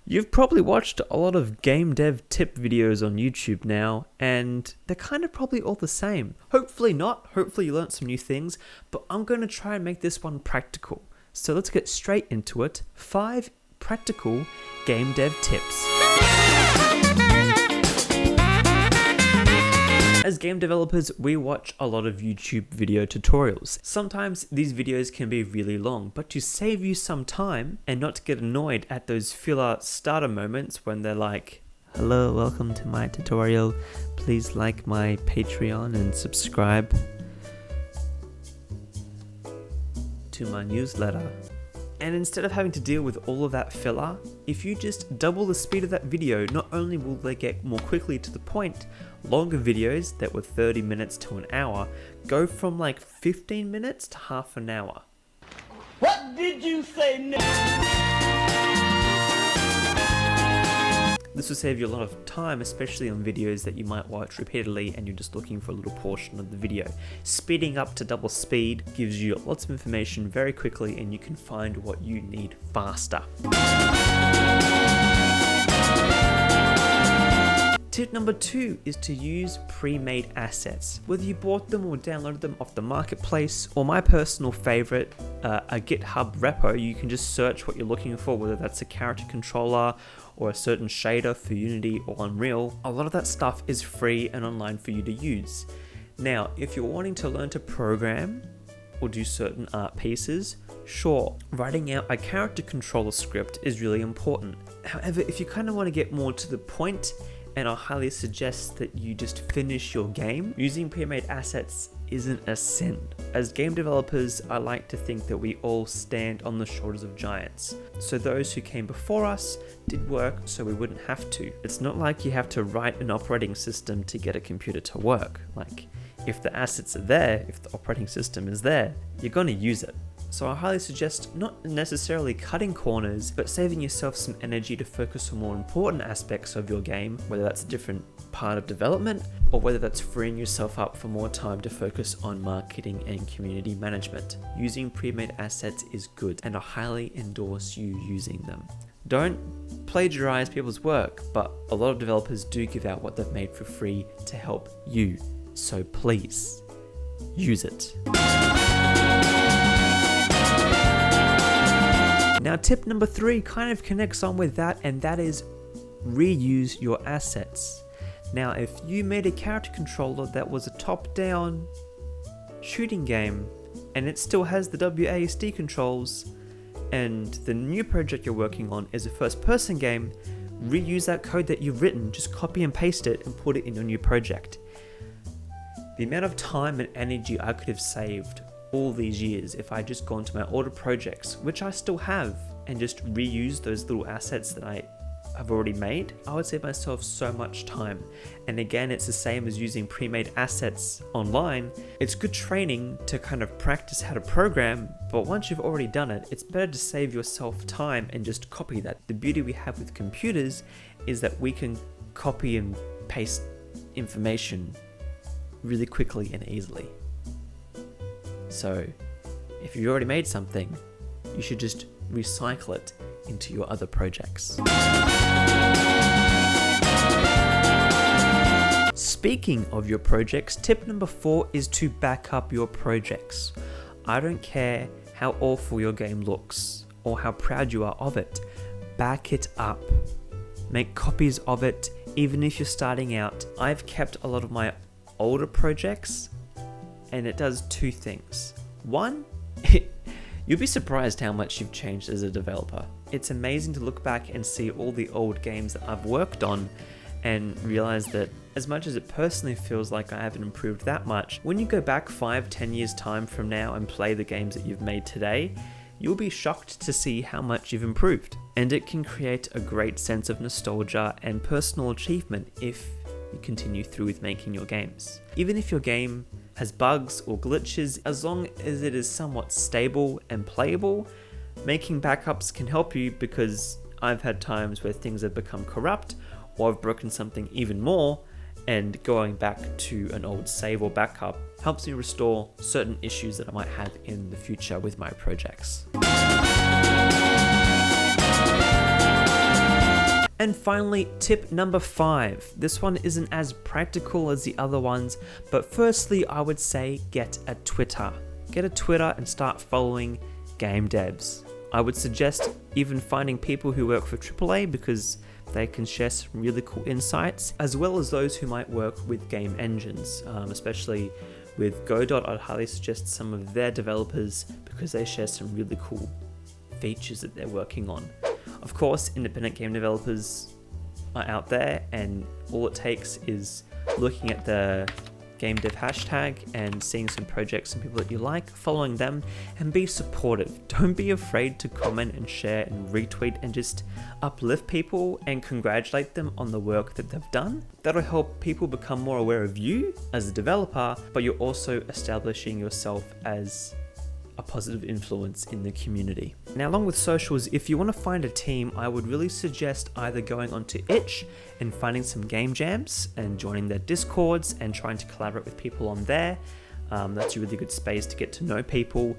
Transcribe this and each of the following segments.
You've probably watched a lot of game dev tip videos on YouTube now, and they're kind of probably all the same. Hopefully not, hopefully you learned some new things, but I'm going to try and make this one practical. So let's get straight into it. 5 practical game dev tips. As game developers, we watch a lot of YouTube video tutorials. Sometimes these videos can be really long, but to save you some time and not to get annoyed at those filler starter moments when they're like, "Hello, welcome to my tutorial. Please like my Patreon and subscribe to my newsletter." And instead of having to deal with all of that filler, if you just double the speed of that video, not only will they get more quickly to the point, longer videos that were 30 minutes to an hour go from like 15 minutes to half an hour. What did you say now? This will save you a lot of time, especially on videos that you might watch repeatedly and you're just looking for a little portion of the video. Speeding up to double speed gives you lots of information very quickly and you can find what you need faster. Tip number 2 is to use pre-made assets. Whether you bought them or downloaded them off the marketplace, or my personal favorite, a GitHub repo, you can just search what you're looking for, whether that's a character controller or a certain shader for Unity or Unreal. A lot of that stuff is free and online for you to use. Now, if you're wanting to learn to program or do certain art pieces, sure, writing out a character controller script is really important. However, if you kind of want to get more to the point, and I highly suggest that you just finish your game, using pre-made assets isn't a sin. As game developers, I like to think that we all stand on the shoulders of giants. So those who came before us did work so we wouldn't have to. It's not like you have to write an operating system to get a computer to work. Like, if the assets are there, if the operating system is there, you're gonna use it. So I highly suggest not necessarily cutting corners, but saving yourself some energy to focus on more important aspects of your game, whether that's a different part of development, or whether that's freeing yourself up for more time to focus on marketing and community management. Using pre-made assets is good, and I highly endorse you using them. Don't plagiarize people's work, but a lot of developers do give out what they've made for free to help you. So please, use it. Now, tip number 3 kind of connects on with that, and that is reuse your assets. Now, if you made a character controller that was a top-down shooting game, and it still has the WASD controls, and the new project you're working on is a first-person game, reuse that code that you've written, just copy and paste it and put it in your new project. The amount of time and energy I could have saved all these years if I just gone to my older projects, which I still have, and just reuse those little assets that I have already made, I would save myself so much time. And again, it's the same as using pre-made assets online. It's good training to kind of practice how to program, but once you've already done it, it's better to save yourself time and just copy that. The beauty we have with computers is that we can copy and paste information really quickly and easily. So, if you've already made something, you should just recycle it into your other projects. Speaking of your projects, tip number 4 is to back up your projects. I don't care how awful your game looks or how proud you are of it. Back it up. Make copies of it, even if you're starting out. I've kept a lot of my older projects, and it does 2 things. One, you'll be surprised how much you've changed as a developer. It's amazing to look back and see all the old games that I've worked on and realize that as much as it personally feels like I haven't improved that much, when you go back 5-10 years time from now and play the games that you've made today, you'll be shocked to see how much you've improved. And it can create a great sense of nostalgia and personal achievement if you continue through with making your games. Even if your game has bugs or glitches, as long as it is somewhat stable and playable, making backups can help you, because I've had times where things have become corrupt or I've broken something even more, and going back to an old save or backup helps me restore certain issues that I might have in the future with my projects. And finally, tip number 5. This one isn't as practical as the other ones, but firstly, I would say get a Twitter. Get a Twitter and start following game devs. I would suggest even finding people who work for AAA because they can share some really cool insights, as well as those who might work with game engines, especially with Godot. I'd highly suggest some of their developers because they share some really cool features that they're working on. Of course, independent game developers are out there, and all it takes is looking at the game dev hashtag and seeing some projects and people that you like, following them, and be supportive. Don't be afraid to comment and share and retweet and just uplift people and congratulate them on the work that they've done. That'll help people become more aware of you as a developer, but you're also establishing yourself as a positive influence in the community. Now, along with socials, if you want to find a team, I would really suggest either going onto Itch and finding some game jams and joining their discords and trying to collaborate with people on there. That's a really good space to get to know people.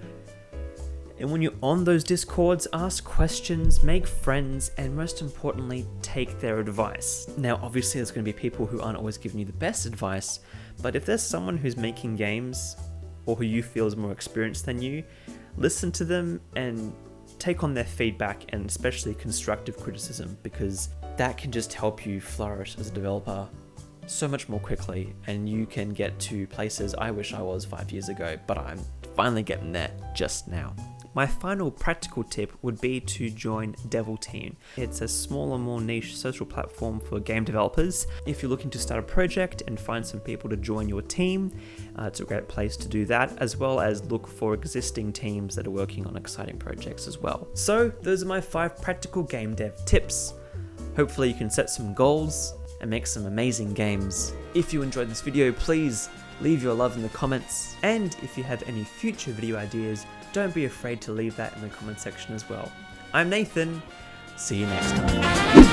And when you're on those discords, ask questions, make friends, and most importantly, take their advice. Now, obviously there's going to be people who aren't always giving you the best advice, but if there's someone who's making games or who you feel is more experienced than you, listen to them and take on their feedback, and especially constructive criticism, because that can just help you flourish as a developer so much more quickly, and you can get to places I wish I was 5 years ago, but I'm finally getting there just now. My final practical tip would be to join Devil Team. It's a smaller, more niche social platform for game developers. If you're looking to start a project and find some people to join your team, it's a great place to do that, as well as look for existing teams that are working on exciting projects as well. So those are my 5 practical game dev tips. Hopefully you can set some goals and make some amazing games. If you enjoyed this video, please leave your love in the comments, and if you have any future video ideas, don't be afraid to leave that in the comment section as well. I'm Nathan, see you next time.